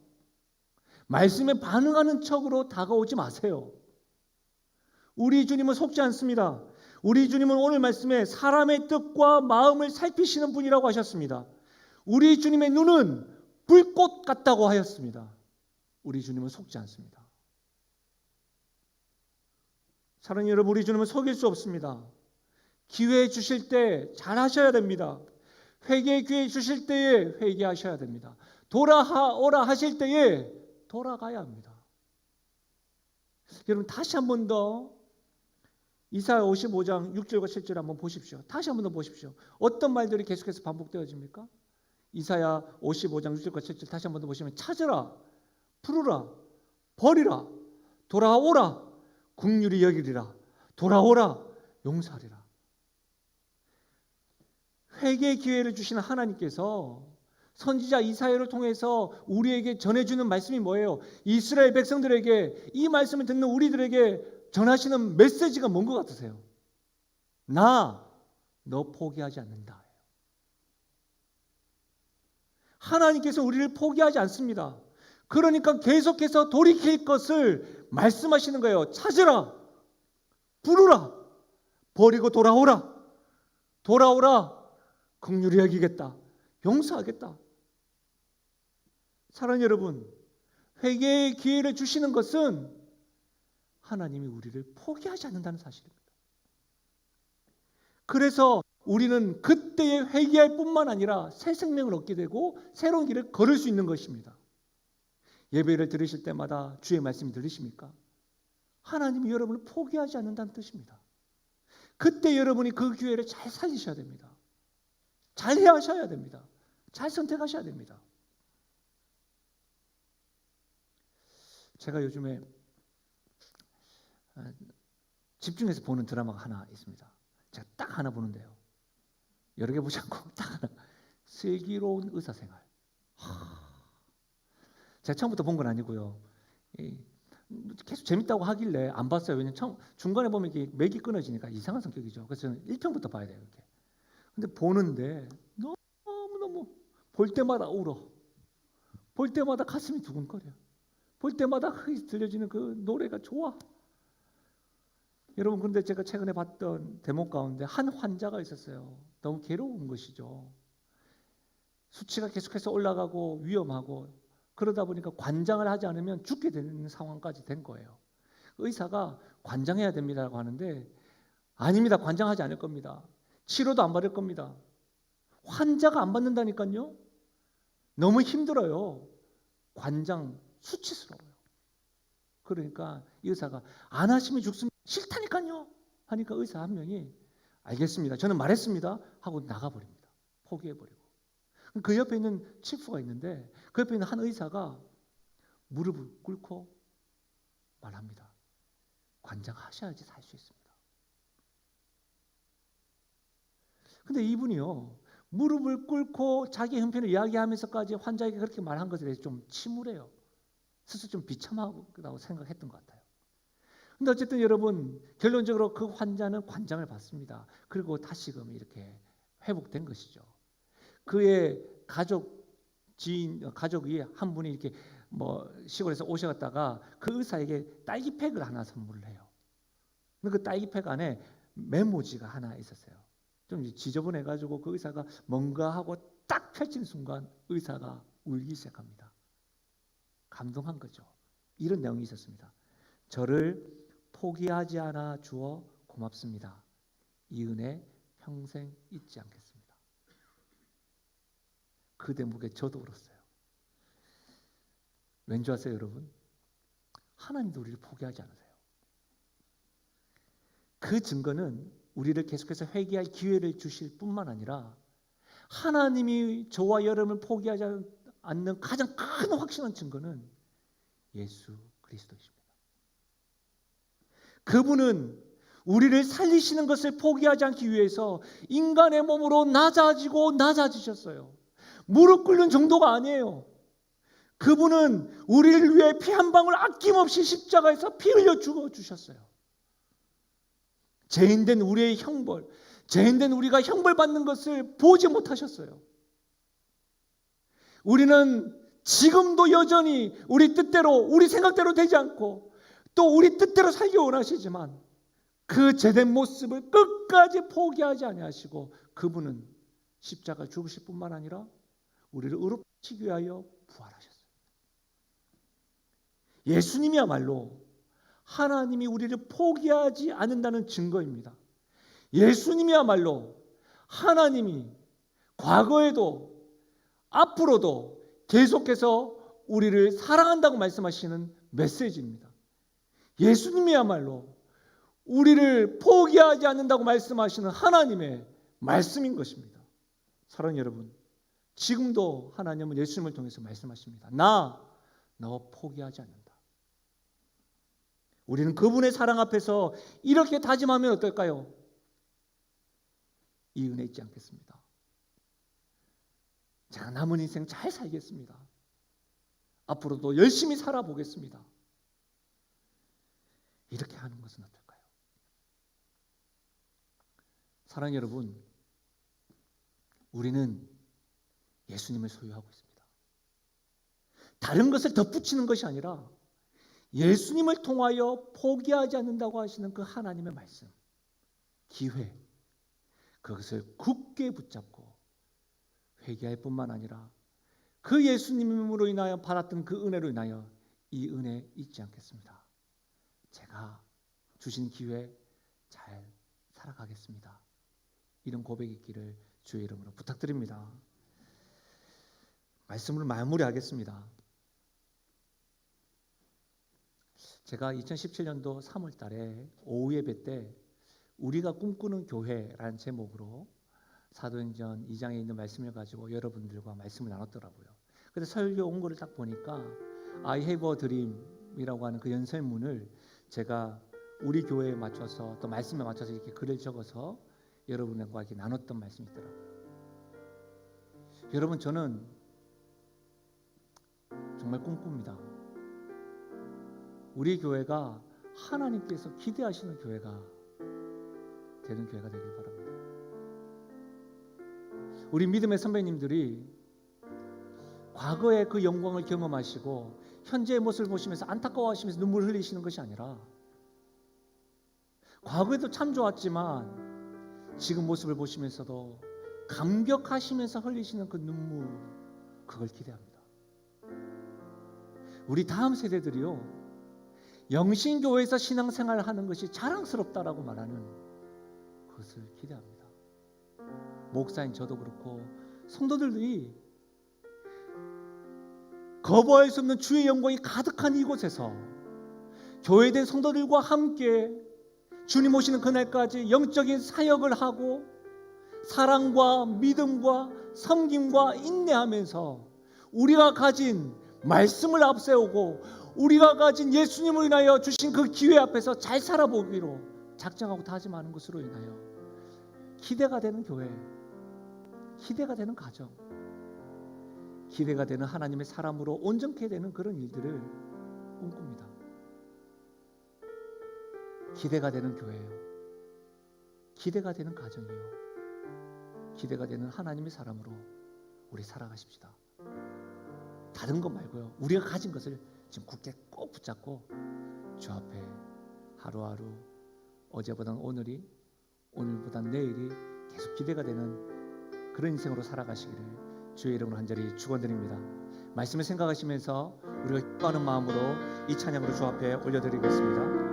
말씀에 반응하는 척으로 다가오지 마세요. 우리 주님은 속지 않습니다. 우리 주님은 오늘 말씀에 사람의 뜻과 마음을 살피시는 분이라고 하셨습니다. 우리 주님의 눈은 불꽃 같다고 하였습니다. 우리 주님은 속지 않습니다. 사랑하는 여러분, 우리 주님은 속일 수 없습니다. 기회 주실 때 잘하셔야 됩니다. 회개의 기회 주실 때에 회개하셔야 됩니다. 돌아오라 하실 때에 돌아가야 합니다. 여러분, 다시 한 번 더 이사야 55장 6절과 7절 한번 보십시오. 다시 한 번 더 보십시오. 어떤 말들이 계속해서 반복되어집니까? 이사야 55장 6절과 7절 다시 한 번 더 보시면 찾으라, 부르라, 버리라, 돌아오라, 긍휼히 여기리라, 돌아오라, 용서하리라. 회개의 기회를 주시는 하나님께서 선지자 이사야를 통해서 우리에게 전해주는 말씀이 뭐예요? 이스라엘 백성들에게, 이 말씀을 듣는 우리들에게 전하시는 메시지가 뭔 것 같으세요? 너 포기하지 않는다. 하나님께서 우리를 포기하지 않습니다. 그러니까 계속해서 돌이킬 것을 말씀하시는 거예요. 찾으라, 부르라, 버리고 돌아오라. 돌아오라. 긍휼히 여기겠다. 용서하겠다. 사랑하는 여러분, 회개의 기회를 주시는 것은 하나님이 우리를 포기하지 않는다는 사실입니다. 그래서 우리는 그때에 회개할 뿐만 아니라 새 생명을 얻게 되고 새로운 길을 걸을 수 있는 것입니다. 예배를 들으실 때마다 주의 말씀 들으십니까? 하나님이 여러분을 포기하지 않는다는 뜻입니다. 그때 여러분이 그 기회를 잘 살리셔야 됩니다. 잘 해하셔야 됩니다. 잘 선택하셔야 됩니다. 제가 요즘에 집중해서 보는 드라마가 하나 있습니다. 제가 딱 하나 보는데요. 여러 개 보지 않고 딱 하나. 슬기로운 의사생활. 제가 처음부터 본 건 아니고요. 계속 재밌다고 하길래 안 봤어요. 왜냐면 중간에 보면 이게 맥이 끊어지니까 이상한 성격이죠. 그래서 저는 1편부터 봐야 돼요. 이렇게. 근데 보는데 너무너무 볼 때마다 울어. 볼 때마다 가슴이 두근거려. 볼 때마다 들려지는 그 노래가 좋아. 여러분, 그런데 제가 최근에 봤던 대목 가운데 한 환자가 있었어요. 너무 괴로운 것이죠. 수치가 계속해서 올라가고 위험하고 그러다 보니까 관장을 하지 않으면 죽게 되는 상황까지 된 거예요. 의사가 관장해야 됩니다라고 하는데 아닙니다. 관장하지 않을 겁니다. 치료도 안 받을 겁니다. 환자가 안 받는다니까요. 너무 힘들어요. 관장 수치스러워요. 그러니까 이 의사가 안 하시면 죽습니다. 싫다니까요. 하니까 의사 한 명이 알겠습니다. 저는 말했습니다. 하고 나가버립니다. 포기해버리고. 그 옆에 있는 치프가 있는데 그 옆에 있는 한 의사가 무릎을 꿇고 말합니다. 관장하셔야지 살 수 있습니다. 근데 이분이요. 무릎을 꿇고 자기 형편을 이야기하면서까지 환자에게 그렇게 말한 것에 대해서 좀 침울해요. 스스로 좀 비참하다고 생각했던 것 같아요. 근데 어쨌든 여러분, 결론적으로 그 환자는 관장을 받습니다. 그리고 다시금 이렇게 회복된 것이죠. 그의 가족이 한 분이 이렇게 시골에서 오셔갔다가 그 의사에게 딸기팩을 하나 선물을 해요. 근데 그 딸기팩 안에 메모지가 하나 있었어요. 좀 지저분해가지고 그 의사가 뭔가 하고 딱 펼친 순간 의사가 울기 시작합니다. 감동한 거죠. 이런 내용이 있었습니다. 저를 포기하지 않아 주어 고맙습니다. 이 은혜 평생 잊지 않겠습니다. 그 대목에 저도 울었어요. 왠지 아세요, 여러분? 하나님도 우리를 포기하지 않으세요. 그 증거는 우리를 계속해서 회개할 기회를 주실 뿐만 아니라 하나님이 저와 여러분을 포기하지 않는 가장 큰 확실한 증거는 예수 그리스도이십니다. 그분은 우리를 살리시는 것을 포기하지 않기 위해서 인간의 몸으로 낮아지셨어요. 무릎 꿇는 정도가 아니에요. 그분은 우리를 위해 피 한 방울 아낌없이 십자가에서 피 흘려 죽어주셨어요. 죄인된 우리의 형벌, 죄인된 우리가 형벌받는 것을 보지 못하셨어요. 우리는 지금도 여전히 우리 뜻대로, 우리 생각대로 되지 않고 또 우리 뜻대로 살기 원하시지만 그 죄된 모습을 끝까지 포기하지 아니하시고 그분은 십자가 죽으실 뿐만 아니라 우리를 의롭히기 위하여 부활하셨어요. 예수님이야말로 하나님이 우리를 포기하지 않는다는 증거입니다. 예수님이야말로 하나님이 과거에도 앞으로도 계속해서 우리를 사랑한다고 말씀하시는 메시지입니다. 예수님이야말로 우리를 포기하지 않는다고 말씀하시는 하나님의 말씀인 것입니다. 사랑하는 여러분, 지금도 하나님은 예수님을 통해서 말씀하십니다. 너 포기하지 않는다. 우리는 그분의 사랑 앞에서 이렇게 다짐하면 어떨까요? 이 은혜 잊지 않겠습니다. 제가 남은 인생 잘 살겠습니다. 앞으로도 열심히 살아보겠습니다. 이렇게 하는 것은 어떨까요? 사랑하는 여러분, 우리는 예수님을 소유하고 있습니다. 다른 것을 덧붙이는 것이 아니라 예수님을 통하여 포기하지 않는다고 하시는 그 하나님의 말씀, 기회, 그것을 굳게 붙잡고 회개할 뿐만 아니라 그 예수님으로 인하여 받았던 그 은혜로 인하여 이 은혜 잊지 않겠습니다. 제가 주신 기회 잘 살아가겠습니다. 이런 고백이 있기를 주의 이름으로 부탁드립니다. 말씀을 마무리하겠습니다. 제가 2017년도 3월 달에 오후 예배 때 우리가 꿈꾸는 교회라는 제목으로 사도행전 2장에 있는 말씀을 가지고 여러분들과 말씀을 나눴더라고요. 근데 설교 온 거를 딱 보니까 I have a dream이라고 하는 그 연설문을 제가 우리 교회에 맞춰서 또 말씀에 맞춰서 이렇게 글을 적어서 여러분과 이렇게 나눴던 말씀이 있더라고요. 여러분, 저는 정말 꿈꿉니다. 우리 교회가 하나님께서 기대하시는 교회가 되는 교회가 되길 바랍니다. 우리 믿음의 선배님들이 과거의 그 영광을 경험하시고 현재의 모습을 보시면서 안타까워하시면서 눈물을 흘리시는 것이 아니라 과거에도 참 좋았지만 지금 모습을 보시면서도 감격하시면서 흘리시는 그 눈물, 그걸 기대합니다. 우리 다음 세대들이요, 영신교회에서 신앙생활을 하는 것이 자랑스럽다라고 말하는 그것을 기대합니다. 목사인 저도 그렇고 성도들이 거부할 수 없는 주의 영광이 가득한 이곳에서 교회된 성도들과 함께 주님 오시는 그날까지 영적인 사역을 하고 사랑과 믿음과 섬김과 인내하면서 우리가 가진 말씀을 앞세우고 우리가 가진 예수님을 인하여 주신 그 기회 앞에서 잘 살아보기로 작정하고 다짐하는 것으로 인하여 기대가 되는 교회, 기대가 되는 가정, 기대가 되는 하나님의 사람으로 온전케 되는 그런 일들을 꿈꿉니다. 기대가 되는 교회요, 기대가 되는 가정이요, 기대가 되는 하나님의 사람으로 우리 살아가십시다. 다른 것 말고요, 우리가 가진 것을 지금 굳게 꼭 붙잡고 주 앞에 하루하루 어제보다는 오늘이, 오늘보다는 내일이 계속 기대가 되는 그런 인생으로 살아가시기를 주의 이름으로 간절히 축원드립니다. 말씀을 생각하시면서 우리가 기뻐하는 마음으로 이 찬양으로 주 앞에 올려드리겠습니다.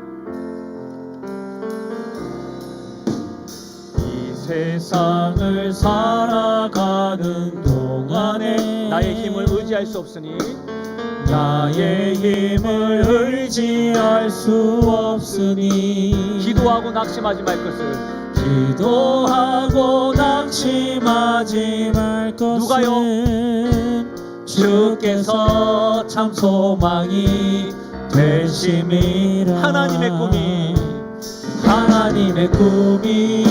이 세상을 살아가는 동안에 나의 힘을 의지할 수 없으니 나의 힘을 의지할 수 없으니 기도하고 낙심하지 말 것을 기도하고 낙심하지 말 것은 누가요? 주께서 참 소망이 되심이라. 하나님의 꿈이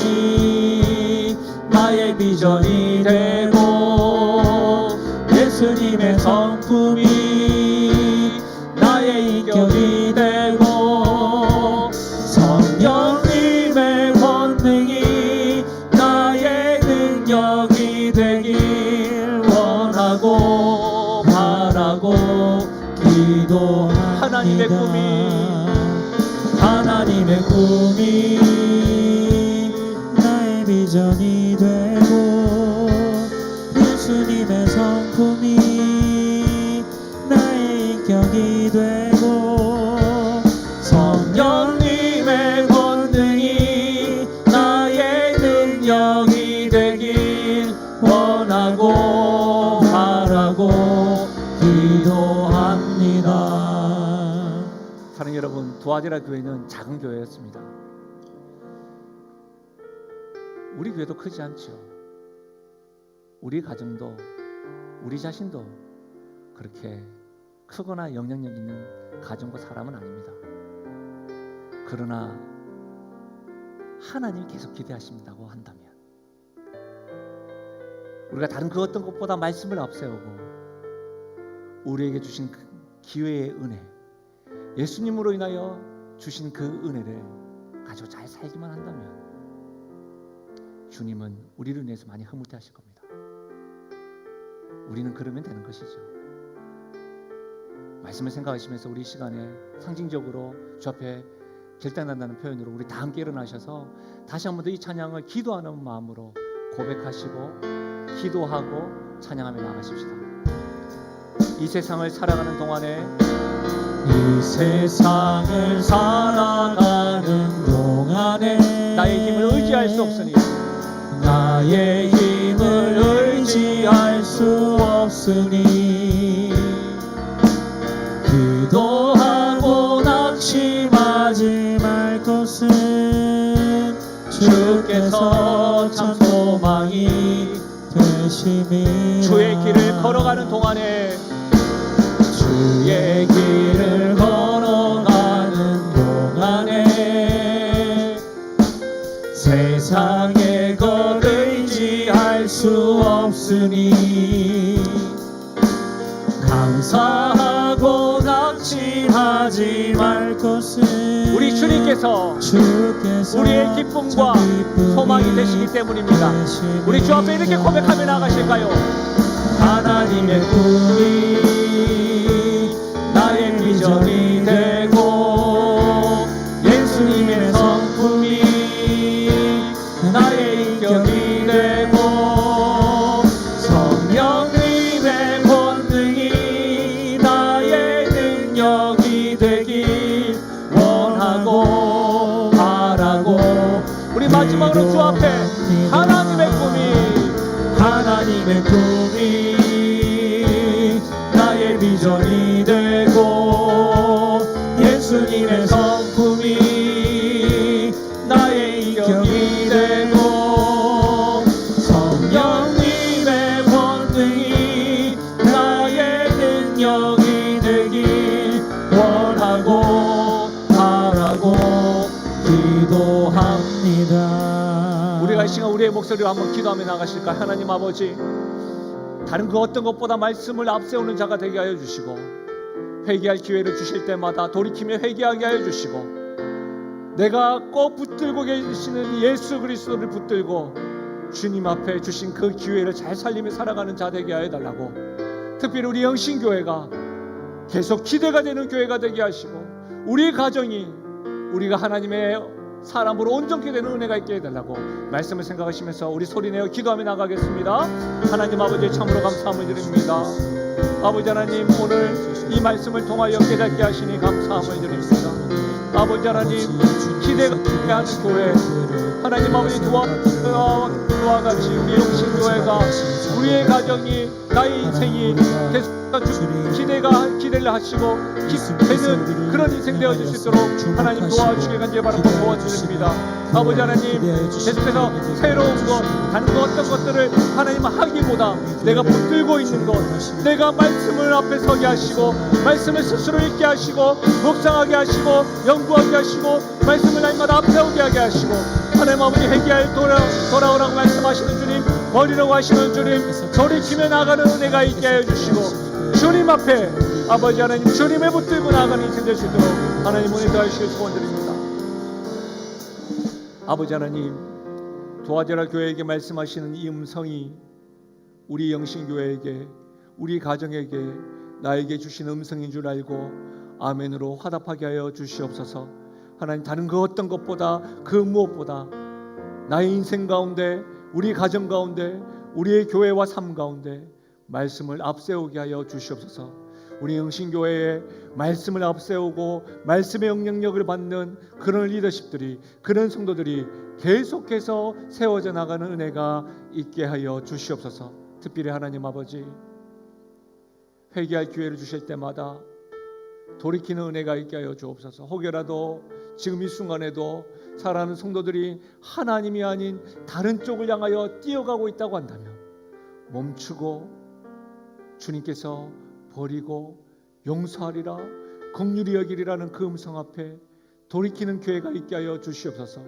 나의 비전이 되고 예수님의 성품이 나의 인격이 되고 성령님의 권능이 나의 능력이 되길 원하고 바라고 기도합니다. 하나님의 꿈이 나의 비전이 되고 예수님의 성품이 나의 인격이 되고 성령님의 권능이 나의 능력이 되길 원하고 바라고 기도합니다. 사랑하는 여러분, 두아디라 교회는 작은 교회였습니다. 우리 교회도 크지 않죠. 우리 가정도 우리 자신도 그렇게 크거나 영향력 있는 가정과 사람은 아닙니다. 그러나 하나님이 계속 기대하신다고 한다면 우리가 다른 그 어떤 것보다 말씀을 앞세우고 우리에게 주신 그 기회의 은혜, 예수님으로 인하여 주신 그 은혜를 가지고 잘 살기만 한다면 주님은 우리를 위해서 많이 흐뭇해 하실 겁니다. 우리는 그러면 되는 것이죠. 말씀을 생각하시면서 우리 시간에 상징적으로 주 앞에 결단한다는 표현으로 우리 다 함께 일어나셔서 다시 한 번 더 이 찬양을 기도하는 마음으로 고백하시고 기도하고 찬양하며 나가십시다. 이 세상을 살아가는 동안에 이 세상을 살아가는 동안에 나의 힘을 의지할 수 없으니 나의 힘을 의지할 수 없으니 기도하고 낙심하지 말 것은 주께서 참 소망이 되심이라. 주의 길을 걸어가는 동안에 주의 길을 걸어가는 동안에 세상의 것 의지할 수 없으니 감사하고 낙심하지 말 것은 우리 주님께서 우리의 기쁨과 소망이 되시기 때문입니다. 우리 주 앞에 이렇게 고백하며 나가실까요? 하나님의 꿈이 나의 비전이 되고 예수님의 성품이 나의 인격이 되고 성령님의 권능이 나의 능력이 되길 원하고 바라고. 우리 마지막으로 주 앞에 하나님의 꿈이 나의 비전이 되고 예수님의 성품이 나의 인격이 되고 성령님의 권능이 나의 능력이 되길 원하고 바라고 기도합니다. 우리가 이 시간 우리의 목소리로 한번 기도하며 나가실까? 하나님 아버지, 다른 그 어떤 것보다 말씀을 앞세우는 자가 되게 하여 주시고 회개할 기회를 주실 때마다 돌이키며 회개하게 하여 주시고 내가 꼭 붙들고 계시는 예수 그리스도를 붙들고 주님 앞에 주신 그 기회를 잘 살리며 살아가는 자 되게 하여 달라고. 특별히 우리 영신교회가 계속 기대가 되는 교회가 되게 하시고 우리 가정이 우리가 하나님의 사람으로 온전케 되는 은혜가 있게 해달라고 말씀을 생각하시면서 우리 소리내어 기도하며 나가겠습니다. 하나님 아버지 참으로 감사함을 드립니다. 아버지 하나님, 오늘 이 말씀을 통하여 깨닫게 하시니 감사함을 드립니다. 아버지 하나님, 기대하는 교회 하나님 아버지 그와 같이 우리 영신교회가 우리의 가정이 나의 인생이 계속 기대를 하시고 되는 그런 인생 되어질 수 있도록 하나님 도와주시길 간절히 바라고 도와주십니다. 아버지 하나님, 계속해서 새로운 것 다른 것 어떤 것들을 하나님 하기보다 내가 붙들고 있는 것, 내가 말씀을 앞에 서게 하시고 말씀을 스스로 읽게 하시고 묵상하게 하시고 연구하게 하시고 말씀을 날마다 앞세우게 하게 하시고 하나님 아버지 회개할 돌아오라고 말씀하시는 주님, 버리라고 하시는 주님, 돌이키며 나가는 은혜가 있게 하여 주시고 주님 앞에 아버지 하나님 주님을 붙들고 나가는 인생 될 수 있도록 하나님 은혜 더하시길 소원드립니다. 아버지 하나님, 도와줘라 교회에게 말씀하시는 이 음성이 우리 영신교회에게 우리 가정에게 나에게 주신 음성인 줄 알고 아멘으로 화답하게 하여 주시옵소서. 하나님, 다른 그 어떤 것보다 그 무엇보다 나의 인생 가운데 우리 가정 가운데 우리의 교회와 삶 가운데 말씀을 앞세우게 하여 주시옵소서. 우리 영신교회에 말씀을 앞세우고 말씀의 영향력을 받는 그런 리더십들이, 그런 성도들이 계속해서 세워져 나가는 은혜가 있게 하여 주시옵소서. 특별히 하나님 아버지, 회개할 기회를 주실 때마다 돌이키는 은혜가 있게 하여 주옵소서. 혹여라도 지금 이 순간에도 살아가는 성도들이 하나님이 아닌 다른 쪽을 향하여 뛰어가고 있다고 한다면 멈추고 주님께서 버리고 용서하리라 긍휼히 여기리라는 그 음성 앞에 돌이키는 교회가 있게 하여 주시옵소서.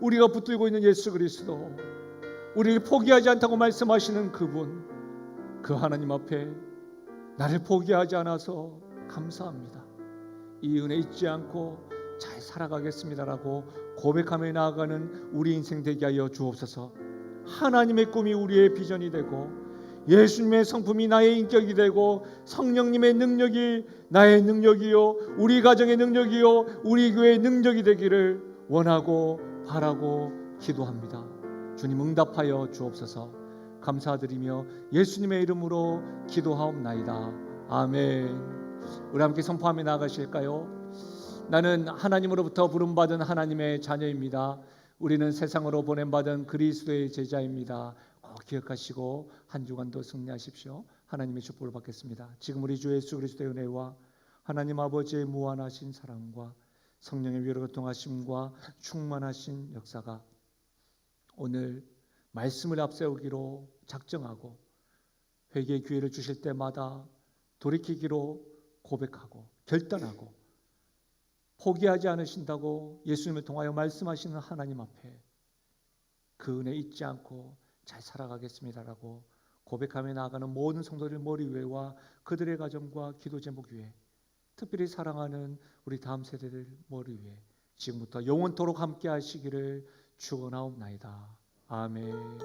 우리가 붙들고 있는 예수 그리스도, 우리를 포기하지 않다고 말씀하시는 그분, 그 하나님 앞에 나를 포기하지 않아서 감사합니다. 이 은혜 잊지 않고 잘 살아가겠습니다라고 고백하며 나아가는 우리 인생 되게 하여 주옵소서. 하나님의 꿈이 우리의 비전이 되고 예수님의 성품이 나의 인격이 되고 성령님의 능력이 나의 능력이요 우리 가정의 능력이요 우리 교회의 능력이 되기를 원하고 바라고 기도합니다. 주님 응답하여 주옵소서. 감사드리며 예수님의 이름으로 기도하옵나이다. 아멘. 우리 함께 선포하며 나아가실까요? 나는 하나님으로부터 부름받은 하나님의 자녀입니다. 우리는 세상으로 보냄받은 그리스도의 제자입니다. 꼭 기억하시고 한 주간도 승리하십시오. 하나님의 축복을 받겠습니다. 지금 우리 주 예수 그리스도의 은혜와 하나님 아버지의 무한하신 사랑과 성령의 위로가 통하심과 충만하신 역사가 오늘 말씀을 앞세우기로 작정하고 회개의 기회를 주실 때마다 돌이키기로 고백하고 결단하고 포기하지 않으신다고 예수님을 통하여 말씀하시는 하나님 앞에 그 은혜 잊지 않고 잘 살아가겠습니다라고 고백하며 나아가는 모든 성도들 머리 위에와 그들의 가정과 기도 제목 위에 특별히 사랑하는 우리 다음 세대들 머리 위에 지금부터 영원토록 함께 하시기를 축원하옵나이다. 아멘.